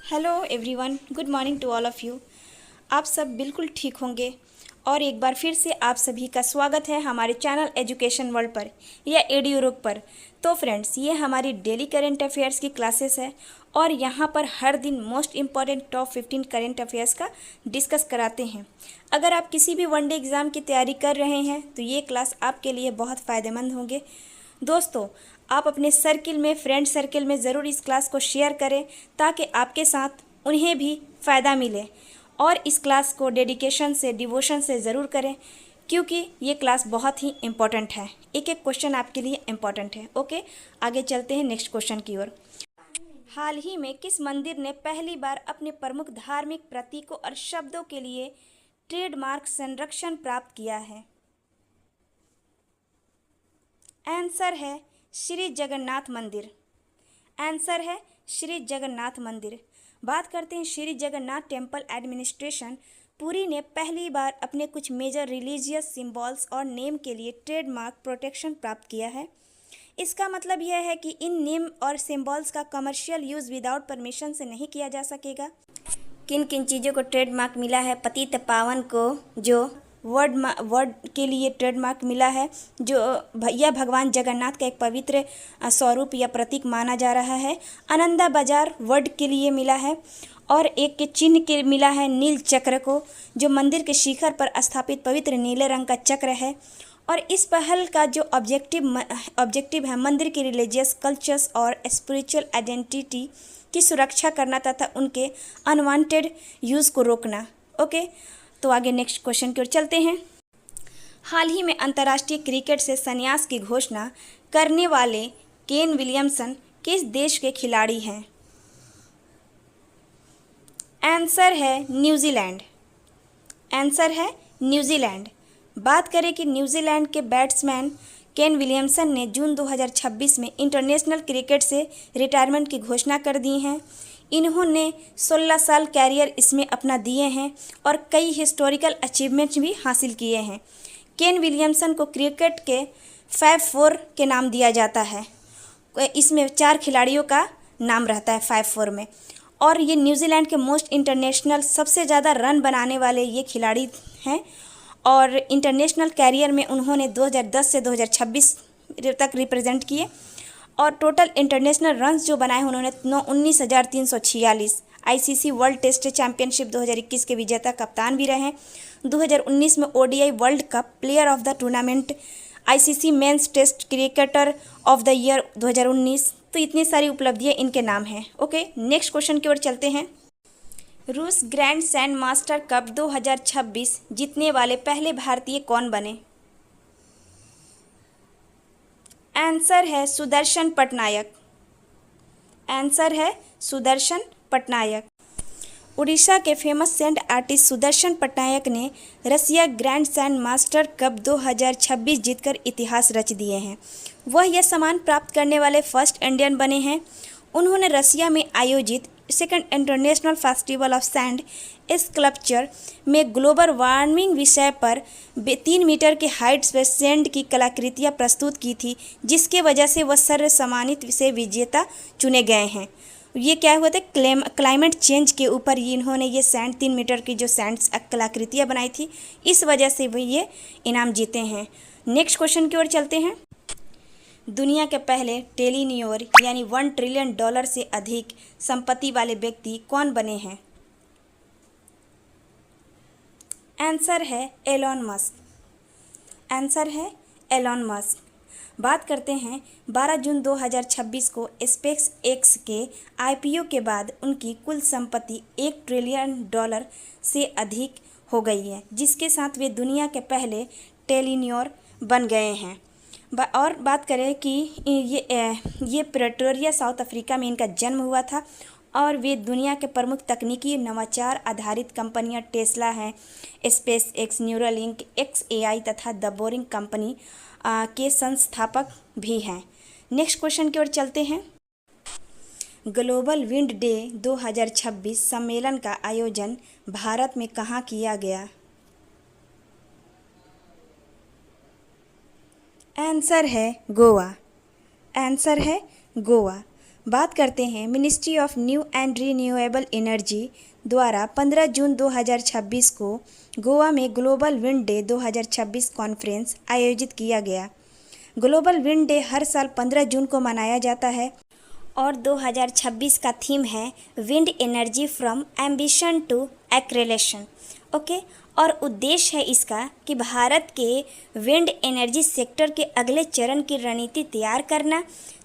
Hello everyone, good morning to all of you. आप सब बिल्कुल ठीक होंगे और एक बार फिर से आप सभी का स्वागत है हमारे चैनल एजुकेशन वर्ल्ड पर या एडुरुक पर। तो फ्रेंड्स, ये हमारी डेली करेंट अफेयर्स की क्लासेस है और यहाँ पर हर दिन most important top 15 current affairs का डिस्कस कराते हैं। अगर आप किसी भी वनडे एग्ज़ाम की तैयारी कर रहे हैं तो ये क्लास आपके लिए बहुत फ़ायदेमंद होंगे। दोस्तों, आप अपने सर्किल में, फ्रेंड सर्किल में ज़रूर इस क्लास को शेयर करें ताकि आपके साथ उन्हें भी फ़ायदा मिले। और इस क्लास को डेडिकेशन से, डिवोशन से ज़रूर करें क्योंकि ये क्लास बहुत ही इम्पॉर्टेंट है। एक एक क्वेश्चन आपके लिए इम्पॉर्टेंट है। ओके, आगे चलते हैं नेक्स्ट क्वेश्चन की ओर। हाल ही में किस मंदिर ने पहली बार अपने प्रमुख धार्मिक प्रतीकों और शब्दों के लिए ट्रेडमार्क संरक्षण प्राप्त किया है? आंसर है श्री जगन्नाथ मंदिर। आंसर है श्री जगन्नाथ मंदिर। बात करते हैं श्री जगन्नाथ टेम्पल एडमिनिस्ट्रेशन पुरी ने पहली बार अपने कुछ मेजर रिलीजियस सिंबल्स और नेम के लिए ट्रेडमार्क प्रोटेक्शन प्राप्त किया है। इसका मतलब यह है कि इन नेम और सिंबल्स का कमर्शियल यूज़ विदाउट परमिशन से नहीं किया जा सकेगा। किन किन चीज़ों को ट्रेडमार्क मिला है? पतित पावन को जो वर्ड के लिए ट्रेडमार्क मिला है, जो यह भगवान जगन्नाथ का एक पवित्र स्वरूप या प्रतीक माना जा रहा है। आनंदा बाजार वर्ड के लिए मिला है और एक के चिन्ह के मिला है नील चक्र को, जो मंदिर के शिखर पर स्थापित पवित्र नीले रंग का चक्र है। और इस पहल का जो ऑब्जेक्टिव है मंदिर की रिलीजियस कल्चर्स और स्पिरिचुअल आइडेंटिटी की सुरक्षा करना तथा उनके अनवांटेड यूज़ को रोकना। ओके, तो आगे नेक्स्ट क्वेश्चन की ओर चलते हैं। हाल ही में अंतर्राष्ट्रीय क्रिकेट से संन्यास की घोषणा करने वाले केन विलियमसन किस देश के खिलाड़ी हैं? आंसर है न्यूजीलैंड। आंसर है न्यूजीलैंड। बात करें कि न्यूजीलैंड के बैट्समैन केन विलियमसन ने जून 2026 में इंटरनेशनल क्रिकेट से रिटायरमेंट की घोषणा कर दी है। इन्होंने 16 साल कैरियर इसमें अपना दिए हैं और कई हिस्टोरिकल अचीवमेंट्स भी हासिल किए हैं। केन विलियमसन को क्रिकेट के फैब फोर के नाम दिया जाता है। इसमें 4 खिलाड़ियों का नाम रहता है फैब फोर में, और ये न्यूजीलैंड के मोस्ट इंटरनेशनल सबसे ज़्यादा रन बनाने वाले ये खिलाड़ी हैं। और इंटरनेशनल कैरियर में उन्होंने 2010 से 2026 तक रिप्रेजेंट किए और टोटल इंटरनेशनल रन्स जो बनाए उन्होंने 19,346। आईसीसी वर्ल्ड टेस्ट चैंपियनशिप 2021 के विजेता कप्तान भी रहे। 2019 में ODI world cup player of the tournament, ICC men's test cricketer of the year 2019। तो इतनी सारी उपलब्धियां इनके नाम हैं। ओके, नेक्स्ट क्वेश्चन की ओर चलते हैं। रूस ग्रैंड सैंड मास्टर कप 2026 जीतने वाले पहले भारतीय कौन बने? आंसर है सुदर्शन पटनायक। आंसर है सुदर्शन पटनायक। उड़ीसा के famous sand artist Sudarshan Patnaik ने रसिया ग्रैंड सैंड मास्टर कप 2026 जीतकर इतिहास रच दिए हैं। वह यह सम्मान प्राप्त करने वाले फर्स्ट इंडियन बने हैं। उन्होंने रसिया में आयोजित second international festival of sand sculpture में ग्लोबल वार्मिंग विषय पर 3 मीटर के हाइट पर सैंड की कलाकृतियाँ प्रस्तुत की थी, जिसके वजह से वह सर्वसम्मानित से विजेता चुने गए हैं। ये क्या हुआ था, क्लाइमेट चेंज के ऊपर इन्होंने ये सैंड 3 मीटर की जो सैंड कलाकृतियाँ बनाई थी, इस वजह से वो ये इनाम जीते हैं। नेक्स्ट क्वेश्चन की ओर चलते हैं। दुनिया के पहले टेलीनियोर यानी $1 ट्रिलियन से अधिक संपत्ति वाले व्यक्ति कौन बने हैं? आंसर है एलॉन मस्क। आंसर है एलॉन मस्क। बात करते हैं 12 जून 2026 को स्पेस एक्स के आईपीओ के बाद उनकी कुल संपत्ति $1 ट्रिलियन से अधिक हो गई है, जिसके साथ वे दुनिया के पहले टेलीनियोर बन गए हैं। और बात करें कि ये प्रेटोरिया साउथ अफ्रीका में इनका जन्म हुआ था और वे दुनिया के प्रमुख तकनीकी नवाचार आधारित कंपनियां टेस्ला हैं, स्पेस एक्स, न्यूरालिंक, XAI तथा द बोरिंग कंपनी के संस्थापक भी हैं। नेक्स्ट क्वेश्चन की ओर चलते हैं। ग्लोबल विंड डे 2026 सम्मेलन का आयोजन भारत में कहाँ किया गया? आंसर है गोवा। आंसर है गोवा। बात करते हैं ministry of new and renewable energy द्वारा 15 जून 2026 को गोवा में ग्लोबल विंड डे 2026 कॉन्फ्रेंस आयोजित किया गया। ग्लोबल विंड डे हर साल 15 जून को मनाया जाता है और 2026 का थीम है wind energy from ambition to acceleration. Okay, और उद्देश्य है इसका कि भारत के विंड एनर्जी सेक्टर के अगले चरण की रणनीति तैयार करना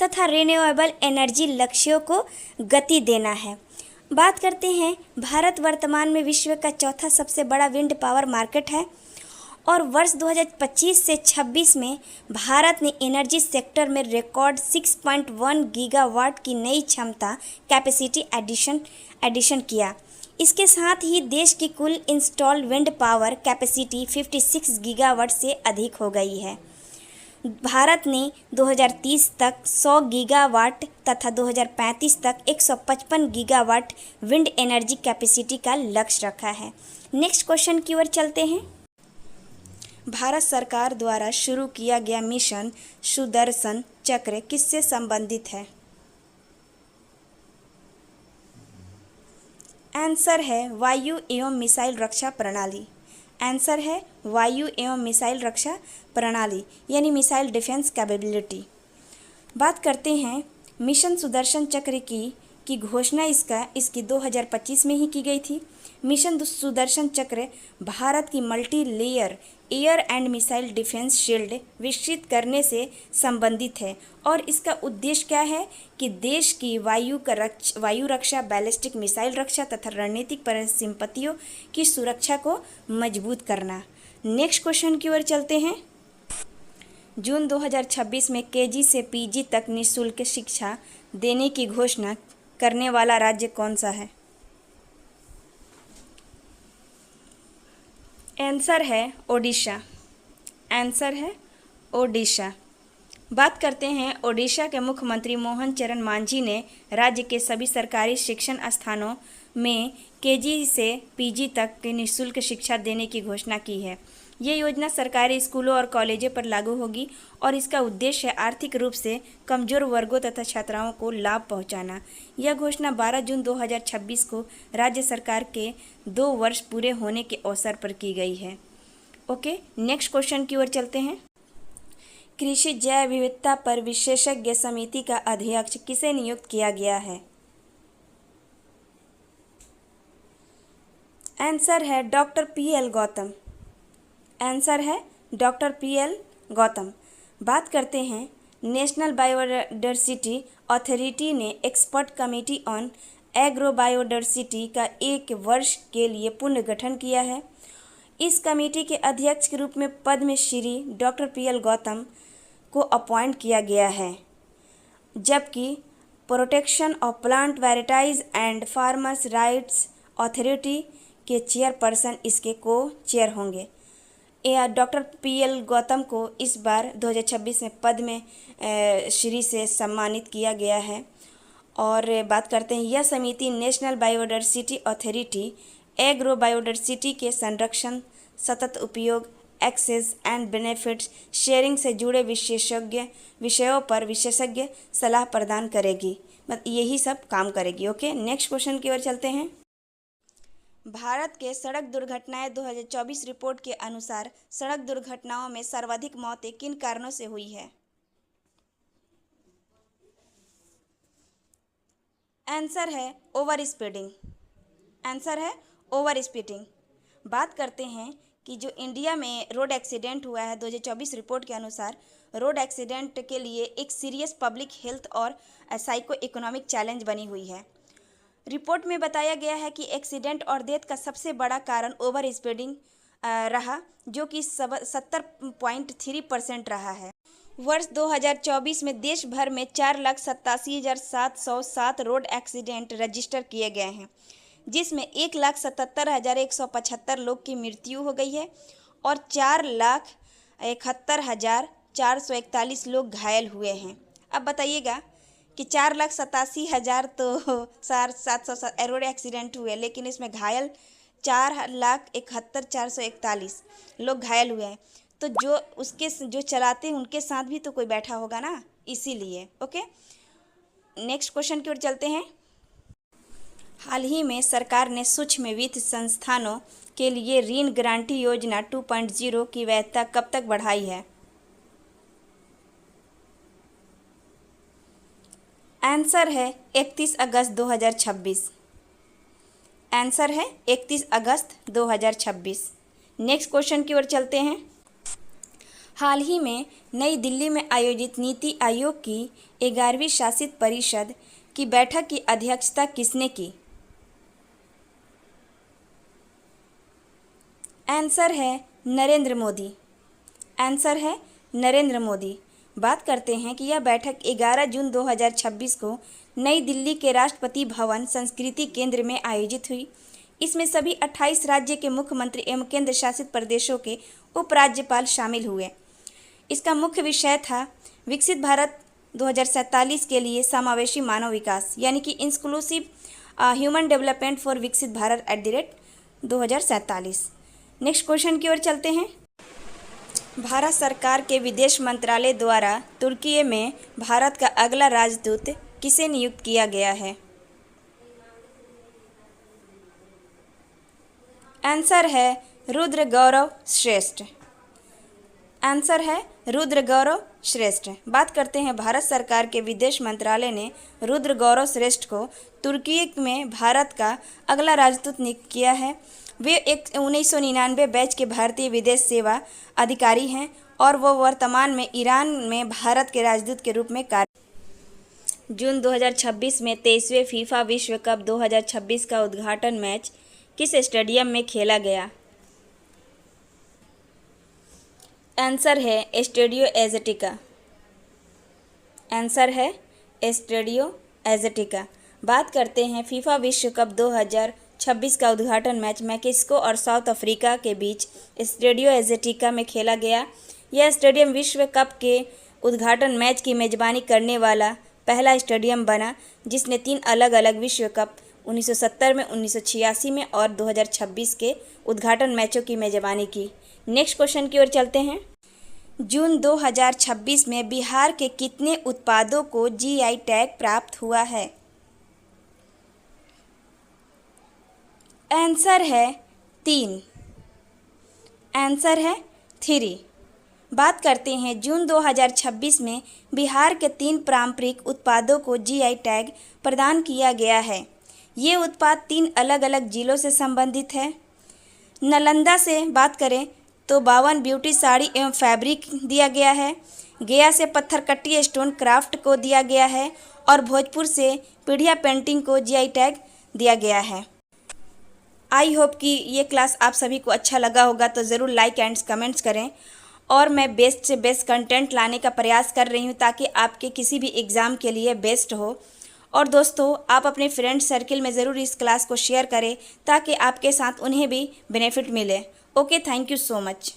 तथा रिन्यूएबल एनर्जी लक्ष्यों को गति देना है। बात करते हैं, भारत वर्तमान में विश्व का चौथा सबसे बड़ा विंड पावर मार्केट है और वर्ष 2025 से 26 में भारत ने एनर्जी सेक्टर में रिकॉर्ड 6.1 गीगावाट की नई क्षमता कैपेसिटी एडिशन किया। इसके साथ ही देश की कुल installed wind power capacity 56 gigawatt से अधिक हो गई है। भारत ने 2030 तक 100 गीगावाट तथा 2035 तक 155 गीगावाट विंड एनर्जी कैपेसिटी का लक्ष्य रखा है। नेक्स्ट क्वेश्चन की ओर चलते हैं। भारत सरकार द्वारा शुरू किया गया मिशन सुदर्शन चक्र किससे संबंधित है? आंसर है वायु एवं मिसाइल रक्षा प्रणाली। आंसर है वायु एवं मिसाइल रक्षा प्रणाली यानी मिसाइल डिफेंस कैपेबिलिटी। बात करते हैं मिशन सुदर्शन चक्र की घोषणा इसकी 2025 में ही की गई थी। मिशन सुदर्शन चक्र भारत की multi layer air and missile defence shield विकसित करने से संबंधित है और इसका उद्देश्य क्या है कि देश की वायु रक्षा, बैलिस्टिक मिसाइल रक्षा तथा रणनीतिक परिसंपत्तियों की सुरक्षा को मजबूत करना। नेक्स्ट क्वेश्चन की ओर चलते हैं। जून 2026 में केजी से पीजी तक निःशुल्क शिक्षा देने की घोषणा करने वाला राज्य कौन सा है? आंसर है ओडिशा। आंसर है ओडिशा। बात करते हैं ओडिशा के मुख्यमंत्री मोहन चरण मांझी ने राज्य के सभी सरकारी शिक्षण स्थानों में केजी से पीजी तक की निःशुल्क शिक्षा देने की घोषणा की है। ये योजना सरकारी स्कूलों और कॉलेजों पर लागू होगी और इसका उद्देश्य है आर्थिक रूप से कमजोर वर्गों तथा छात्राओं को लाभ पहुंचाना। यह घोषणा 12 जून 2026 को राज्य सरकार के 2 वर्ष पूरे होने के अवसर पर की गई है। ओके, नेक्स्ट क्वेश्चन की ओर चलते हैं। कृषि जैव विविधता पर विशेषज्ञ समिति का अध्यक्ष किसे नियुक्त किया गया है? आंसर है डॉक्टर पीएल गौतम। आंसर है डॉक्टर पीएल गौतम। बात करते हैं नेशनल बायोडायवर्सिटी अथॉरिटी ने expert committee on agro biodiversity का 1 वर्ष के लिए पुनर्गठन किया है। इस कमेटी के अध्यक्ष के रूप में पद्मश्री डॉक्टर पीएल गौतम को अपॉइंट किया गया है, जबकि protection of plant varieties and farmers rights authority के चेयरपर्सन इसके को चेयर होंगे। डॉक्टर पीएल गौतम को इस बार 2026 में पद्म श्री से सम्मानित किया गया है। और बात करते हैं, यह समिति national biodiversity authority agro biodiversity के संरक्षण, सतत उपयोग, एक्सेस एंड बेनिफिट्स शेयरिंग से जुड़े विषयों पर विशेषज्ञ सलाह प्रदान करेगी। मतलब यही सब काम करेगी। ओके, नेक्स्ट क्वेश्चन की ओर चलते हैं। भारत के सड़क दुर्घटनाएं 2024 रिपोर्ट के अनुसार सड़क दुर्घटनाओं में सर्वाधिक मौतें किन कारणों से हुई है? आंसर है ओवर स्पीडिंग। आंसर है ओवर स्पीडिंग। बात करते हैं कि जो इंडिया में रोड एक्सीडेंट हुआ है 2024 रिपोर्ट के अनुसार, रोड एक्सीडेंट के लिए एक सीरियस पब्लिक हेल्थ और साइको इकोनॉमिक चैलेंज बनी हुई है। रिपोर्ट में बताया गया है कि एक्सीडेंट और डेथ का सबसे बड़ा कारण ओवर स्पीडिंग रहा, जो कि 70.3% रहा है। वर्ष 2024 में देश भर में 4,87,707 रोड एक्सीडेंट रजिस्टर किए गए हैं, जिसमें 1,77,175 लोग की मृत्यु हो गई है और 4,71,441 लोग घायल हुए हैं। अब बताइएगा कि 4,87,000 तो 707 रोड एक्सीडेंट हुए, लेकिन इसमें घायल 4,71,441 लोग घायल हुए हैं। तो जो चलाते हैं उनके साथ भी तो कोई बैठा होगा ना, इसीलिए। ओके, नेक्स्ट क्वेश्चन की ओर चलते हैं। हाल ही में सरकार ने सूक्ष्म वित्त संस्थानों के लिए ऋण गारंटी योजना 2.0 की वैधता कब तक बढ़ाई है? आंसर है 31 अगस्त 2026। आंसर है 31 अगस्त 2026। नेक्स्ट क्वेश्चन की ओर चलते हैं। हाल ही में नई दिल्ली में आयोजित नीति आयोग की 11वीं शासित परिषद की बैठक की अध्यक्षता किसने की? आंसर है नरेंद्र मोदी। आंसर है नरेंद्र मोदी। बात करते हैं कि यह बैठक 11 जून 2026 को नई दिल्ली के राष्ट्रपति भवन संस्कृति केंद्र में आयोजित हुई। इसमें सभी 28 राज्य के मुख्यमंत्री एवं केंद्र शासित प्रदेशों के उपराज्यपाल शामिल हुए। इसका मुख्य विषय था विकसित भारत 2047 के लिए समावेशी मानव विकास, यानी कि इंक्लूसिव ह्यूमन डेवलपमेंट फॉर विकसित भारत @2047। नेक्स्ट क्वेश्चन की ओर चलते हैं। भारत सरकार के विदेश मंत्रालय द्वारा तुर्की में भारत का अगला राजदूत किसे नियुक्त किया गया है? आंसर है रुद्र गौरव श्रेष्ठ। आंसर है रुद्र गौरव श्रेष्ठ। बात करते हैं भारत सरकार के विदेश मंत्रालय ने रुद्र गौरव श्रेष्ठ को तुर्की में भारत का अगला राजदूत नियुक्त किया है। वे एक 1999 बैच के भारतीय विदेश सेवा अधिकारी हैं और वो वर्तमान में ईरान में भारत के राजदूत के रूप में कार्य। जून 2026 में 23वें फीफा विश्व कप 2026 का उद्घाटन मैच किस स्टेडियम में खेला गया? आंसर है स्टेडियो एज़ेटिका। आंसर है स्टेडियो एज़ेटिका। बात करते हैं फीफा विश्व कप 2026 का उद्घाटन मैच मैक्सिको और साउथ अफ्रीका के बीच स्टेडियो एज़ेटिका में खेला गया। यह स्टेडियम विश्व कप के उद्घाटन मैच की मेज़बानी करने वाला पहला स्टेडियम बना, जिसने 3 अलग अलग विश्व कप 1970 में, 1986 में और 2026 के उद्घाटन मैचों की मेज़बानी की। नेक्स्ट क्वेश्चन की ओर चलते हैं। जून 2026 में बिहार के कितने उत्पादों को जीआई टैग प्राप्त हुआ है? आंसर है 3। आंसर है 3। बात करते हैं जून 2026 में बिहार के 3 पारंपरिक उत्पादों को जीआई टैग प्रदान किया गया है। ये उत्पाद 3 अलग अलग जिलों से संबंधित है। नालंदा से बात करें तो 52 ब्यूटी साड़ी एवं फैब्रिक दिया गया है। गया से पत्थरकट्टी स्टोन क्राफ्ट को दिया गया है और भोजपुर से पीढ़िया पेंटिंग को जीआई टैग दिया गया है। आई होप कि ये क्लास आप सभी को अच्छा लगा होगा, तो ज़रूर लाइक एंड कमेंट्स करें। और मैं बेस्ट से बेस्ट कंटेंट लाने का प्रयास कर रही हूँ ताकि आपके किसी भी एग्ज़ाम के लिए बेस्ट हो। और दोस्तों, आप अपने फ्रेंड सर्किल में ज़रूर इस क्लास को शेयर करें ताकि आपके साथ उन्हें भी बेनिफिट मिले। Okay, thank you so much.